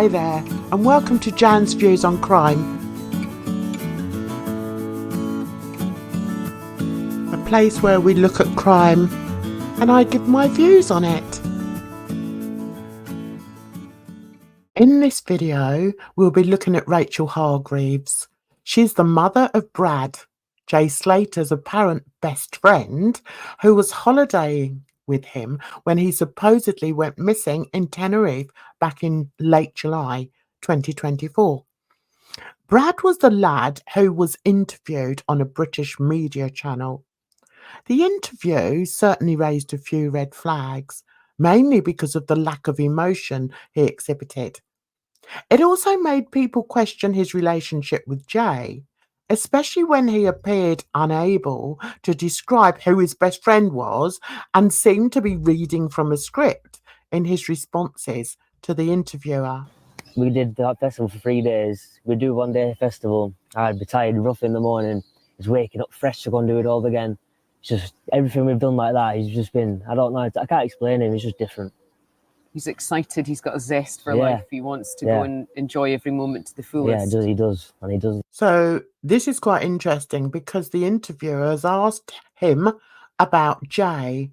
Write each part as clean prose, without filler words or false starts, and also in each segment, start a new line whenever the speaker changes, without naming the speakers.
Hi there, and welcome to Jan's Views on Crime, a place where we look at crime and I give my views on it. In this video, we'll be looking at Rachel Hargreaves. She's the mother of Brad, Jay Slater's apparent best friend, who was holidaying with him when he supposedly went missing in Tenerife back in late July 2024. Brad was the lad who was interviewed on a British media channel. The interview certainly raised a few red flags, mainly because of the lack of emotion he exhibited. It also made people question his relationship with Jay, especially when he appeared unable to describe who his best friend was and seemed to be reading from a script in his responses to the interviewer.
We did that festival for 3 days. We do one day festival. I'd be tired, rough in the morning. He's waking up fresh to go and do it all again. It's just everything we've done like that. He's just been, I don't know, I can't explain him. He's just different.
He's excited. He's got a zest for life. He wants to go and enjoy every moment to the fullest.
Yeah, he does. And he does.
So this is quite interesting because the interviewers asked him about Jay,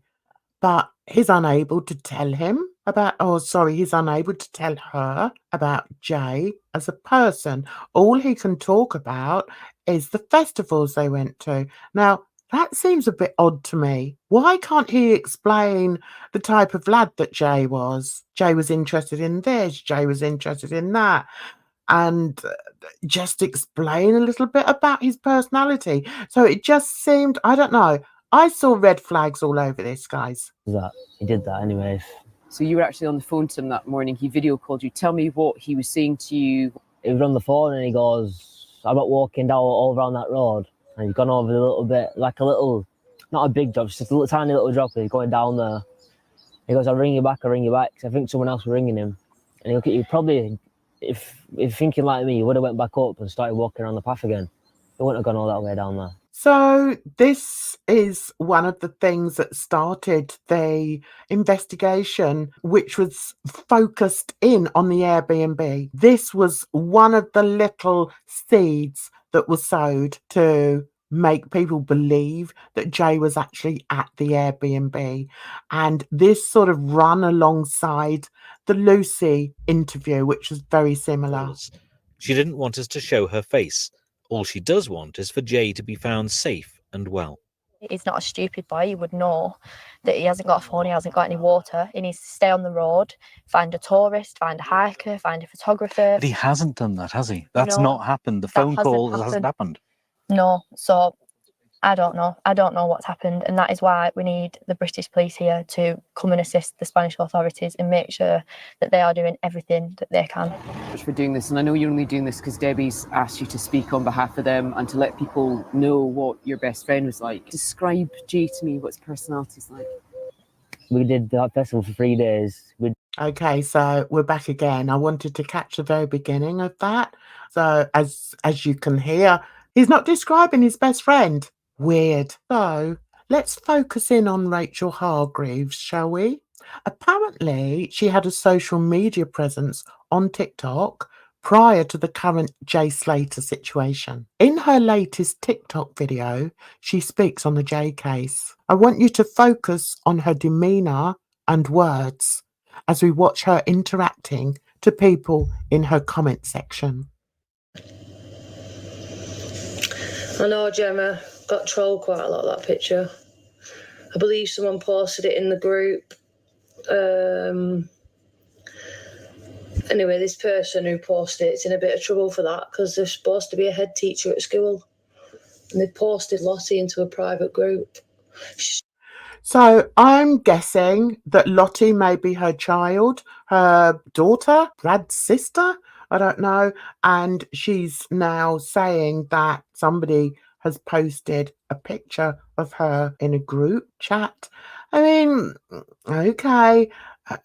but he's unable to tell he's unable to tell her about Jay as a person. All he can talk about is the festivals they went to. Now, that seems a bit odd to me. Why can't he explain the type of lad that Jay was? Jay was interested in this, Jay was interested in that, and just explain a little bit about his personality. So it just seemed, I don't know, I saw red flags all over this, guys.
He did that anyway.
So you were actually on the phone to him that morning. He video called you. Tell me what he was saying to you.
He was on the phone and he goes, I'm not walking down all around that road. And he's gone over a little bit, like a little, not a big drop, just a little tiny little drop. He's going down there. He goes, I'll ring you back. I think someone else was ringing him. And he'll get you probably, if thinking like me, he would have went back up and started walking around the path again. He wouldn't have gone all that way down there.
So this is one of the things that started the investigation, which was focused in on the Airbnb. This was one of the little seeds that was sowed to make people believe that Jay was actually at the Airbnb. And this sort of run alongside the Lucy interview, which was very similar.
She didn't want us to show her face. All she does want is for Jay to be found safe and well.
He's not a stupid boy. He would know that he hasn't got a phone, he hasn't got any water. He needs to stay on the road, find a tourist, find a hiker, find a photographer.
But he hasn't done that, has he? That's not happened. The phone call hasn't happened.
No, so I don't know. I don't know what's happened. And that is why we need the British police here to come and assist the Spanish authorities and make sure that they are doing everything that they can.
Thanks for doing this. And I know you're only doing this because Debbie's asked you to speak on behalf of them and to let people know what your best friend was like. Describe Jay to me, what his personality's like.
We did that festival for 3 days.
Okay, so we're back again. I wanted to catch the very beginning of that. So as you can hear, he's not describing his best friend. Weird. So let's focus in on Rachel Hargreaves, shall we? Apparently, she had a social media presence on TikTok prior to the current Jay Slater situation. In her latest TikTok video, she speaks on the Jay case. I want you to focus on her demeanour and words as we watch her interacting to people in her comment section.
I know Gemma got trolled quite a lot, that picture. I believe someone posted it in the group. Anyway, this person who posted it's in a bit of trouble for that because they're supposed to be a head teacher at school. And they posted Lottie into a private group.
So I'm guessing that Lottie may be her child, her daughter, Brad's sister, I don't know. And she's now saying that somebody has posted a picture of her in a group chat. I mean, okay,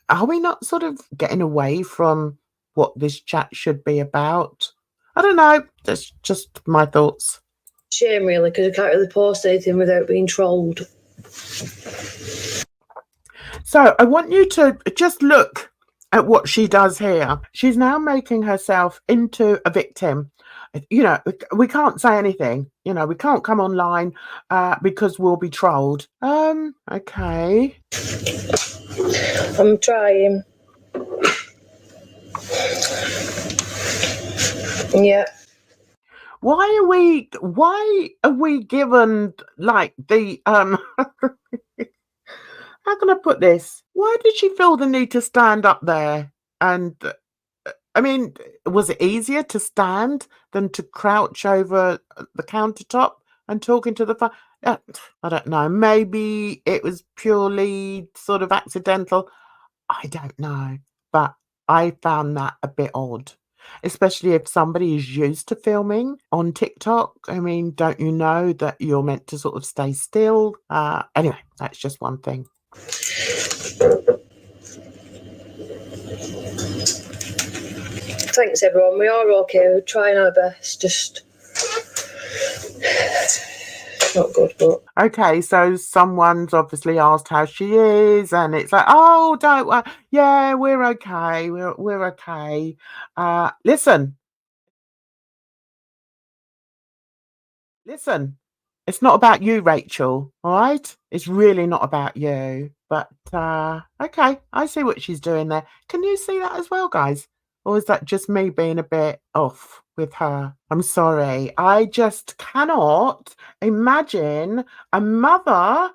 are we not sort of getting away from what this chat should be about? I don't know, that's just my thoughts.
Shame really, because I can't really post anything without being trolled.
So I want you to just look at what she does here. She's now making herself into a victim. You know, we can't say anything. You know, we can't come online because we'll be trolled. Okay.
I'm trying. Yeah.
Why are we given like the how can I put this? Why did she feel the need to stand up there? And I mean, was it easier to stand than to crouch over the countertop and talking to the phone? I don't know. Maybe it was purely sort of accidental. I don't know. But I found that a bit odd, especially if somebody is used to filming on TikTok. I mean, don't you know that you're meant to sort of stay still? Anyway, that's just one thing.
Thanks, everyone. We are okay. We're trying our best. Just not good, but
okay. So someone's obviously asked how she is, and it's like, oh, don't worry. Yeah, we're okay. We're okay. Listen. It's not about you, Rachel. All right, it's really not about you. But okay, I see what she's doing there. Can you see that as well, guys? Or is that just me being a bit off with her? I'm sorry. I just cannot imagine a mother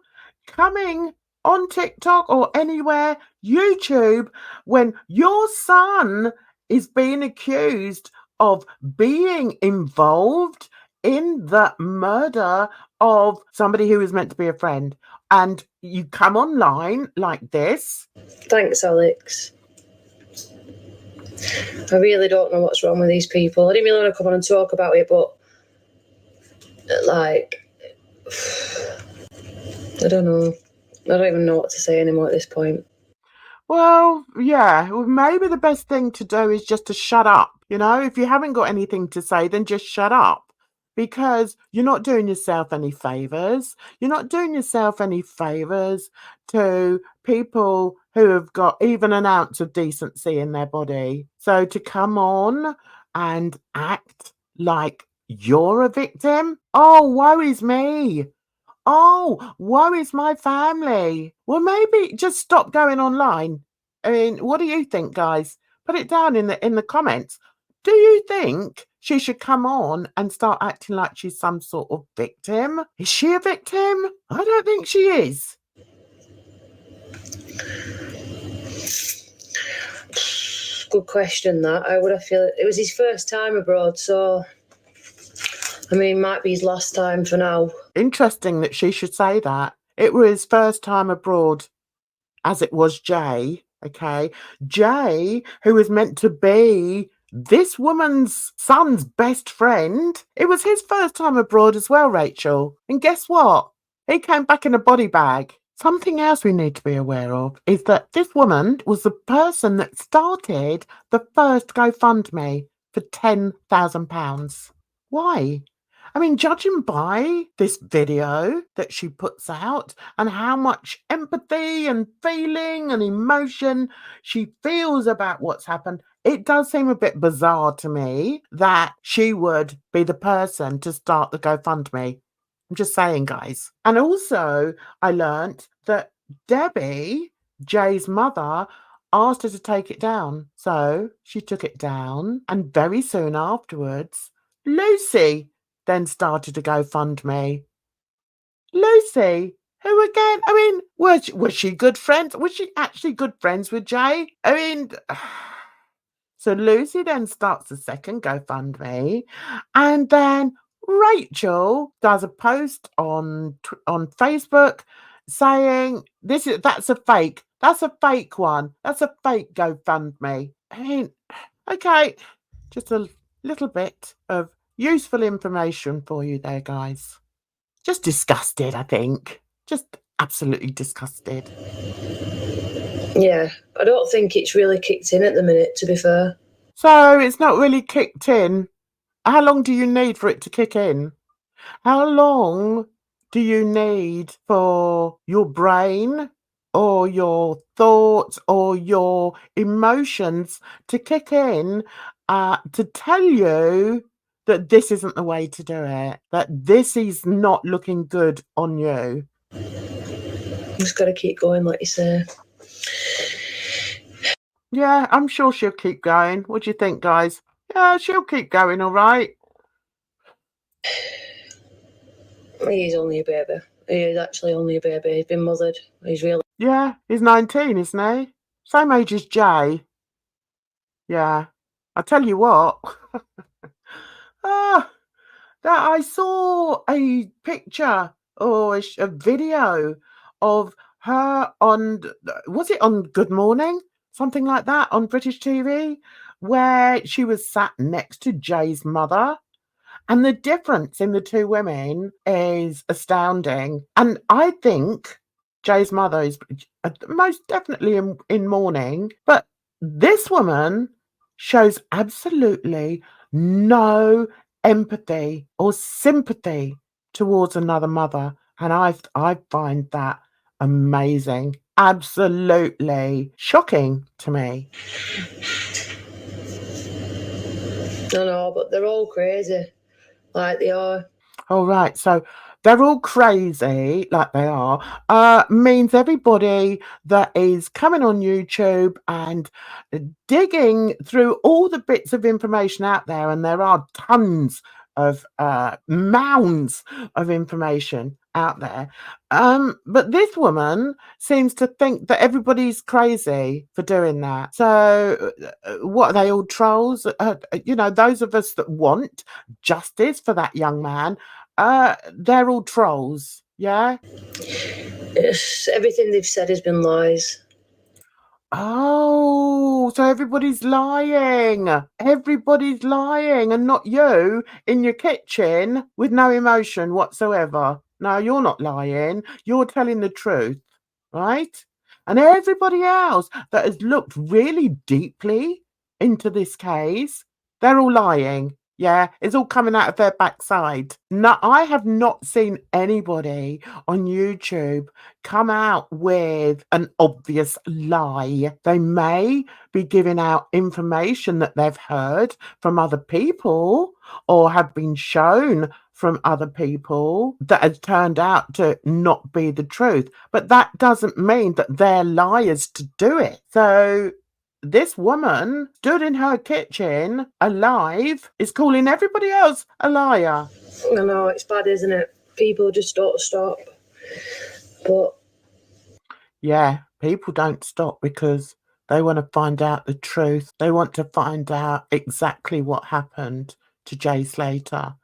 coming on TikTok or anywhere, YouTube, when your son is being accused of being involved in the murder of somebody who is meant to be a friend. And you come online like this.
thanks, Alex. I really don't know what's wrong with these people. I didn't really want to come on and talk about it, but like, I don't know. I don't even know what to say anymore at this point.
Well, yeah, maybe the best thing to do is just to shut up. You know, if you haven't got anything to say, then just shut up. Because you're not doing yourself any favours. You're not doing yourself any favours to people who have got even an ounce of decency in their body. So to come on and act like you're a victim, oh, woe is me. Oh, woe is my family. Well, maybe just stop going online. I mean, what do you think, guys? Put it down in the comments. Do you think she should come on and start acting like she's some sort of victim? Is she a victim? I don't think she is.
Good question, that. I would have feel it was his first time abroad, so I mean, might be his last time for now.
Interesting that she should say that. It was his first time abroad, as it was Jay. Okay, Jay, who was meant to be this woman's son's best friend, it was his first time abroad as well, Rachel. And guess what? He came back in a body bag. Something else we need to be aware of is that this woman was the person that started the first GoFundMe for £10,000. Why? I mean, judging by this video that she puts out and how much empathy and feeling and emotion she feels about what's happened, it does seem a bit bizarre to me that she would be the person to start the GoFundMe. I'm just saying, guys. And also, I learnt that Debbie, Jay's mother, asked her to take it down. So she took it down, and very soon afterwards, Lucy then started to GoFundMe. Lucy, who again? I mean, was she good friends? Was she actually good friends with Jay? I mean, so Lucy then starts the second GoFundMe, and then Rachel does a post on Facebook saying that's a fake. That's a fake one. That's a fake GoFundMe. I mean, okay, just a little bit of useful information for you there, guys. Just disgusted, I think. Just absolutely disgusted.
Yeah, I don't think it's really kicked in at the minute, to be fair.
So it's not really kicked in. How long do you need for it to kick in? How long do you need for your brain or your thoughts or your emotions to kick in to tell you that this isn't the way to do it, that this is not looking good on you.
Just got to keep going, like you say.
Yeah, I'm sure she'll keep going. What do you think, guys? Yeah, she'll keep going, all right.
He's only a baby. He is actually only a baby. He's been mothered. He's really...
Yeah, he's 19, isn't he? Same age as Jay. Yeah. I tell you what. That I saw a picture or a video of her on, was it on Good Morning? Something like that on British TV, where she was sat next to Jay's mother. And the difference in the two women is astounding. And I think Jay's mother is most definitely in mourning, but this woman shows absolutely no empathy or sympathy towards another mother. And I find that amazing. Absolutely shocking to me.
I know, but they're all crazy. Like they are.
All right, so they're all crazy, like they are, means everybody that is coming on YouTube and digging through all the bits of information out there, and there are tons of mounds of information out there. But this woman seems to think that everybody's crazy for doing that. So what are they, all trolls? You know, those of us that want justice for that young man, they're all trolls. Yeah.
Everything they've said has been lies.
Oh, so everybody's lying. Everybody's lying, and not you in your kitchen with no emotion whatsoever. No, you're not lying. You're telling the truth, right? And everybody else that has looked really deeply into this case, they're all lying. Yeah, it's all coming out of their backside. No, I have not seen anybody on YouTube come out with an obvious lie. They may be giving out information that they've heard from other people or have been shown from other people that has turned out to not be the truth. But that doesn't mean that they're liars to do it. So this woman stood in her kitchen alive is calling everybody else a liar.
I know, it's bad, isn't it? People just don't stop. But
yeah, people don't stop because they want to find out the truth. They want to find out exactly what happened to Jay Slater.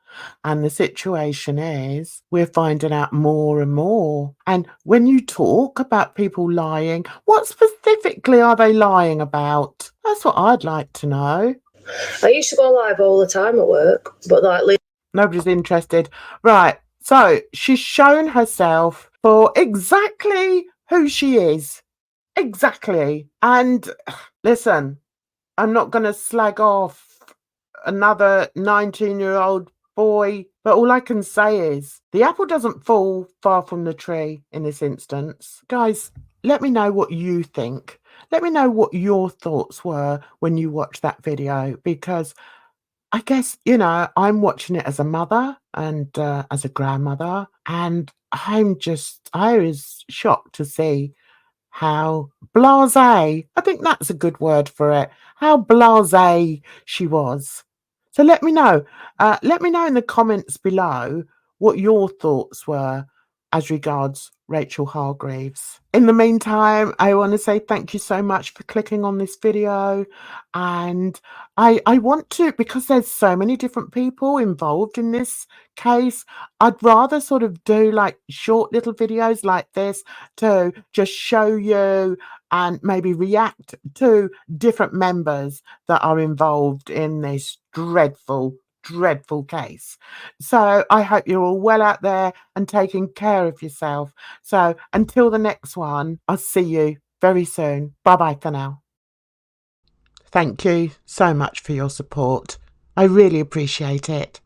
And the situation is we're finding out more and more. And when you talk about people lying, what specifically are they lying about? That's what I'd like to know.
I used to go live all the time at work, but like
nobody's interested. Right. So she's shown herself for exactly who she is. Exactly. And listen, I'm not going to slag off another 19-year-old boy, but all I can say is the apple doesn't fall far from the tree in this instance. Guys, let me know what you think. Let me know what your thoughts were when you watched that video, because I guess, you know, I'm watching it as a mother and as a grandmother, and I was shocked to see how blasé, I think that's a good word for it, how blasé she was. So let me know in the comments below what your thoughts were as regards Rachel Hargreaves. In the meantime, I want to say thank you so much for clicking on this video, and I want to, because there's so many different people involved in this case, I'd rather sort of do like short little videos like this to just show you and maybe react to different members that are involved in this dreadful case. So I hope you're all well out there and taking care of yourself. So until the next one, I'll see you very soon. Bye bye for now. Thank you so much for your support. I really appreciate it.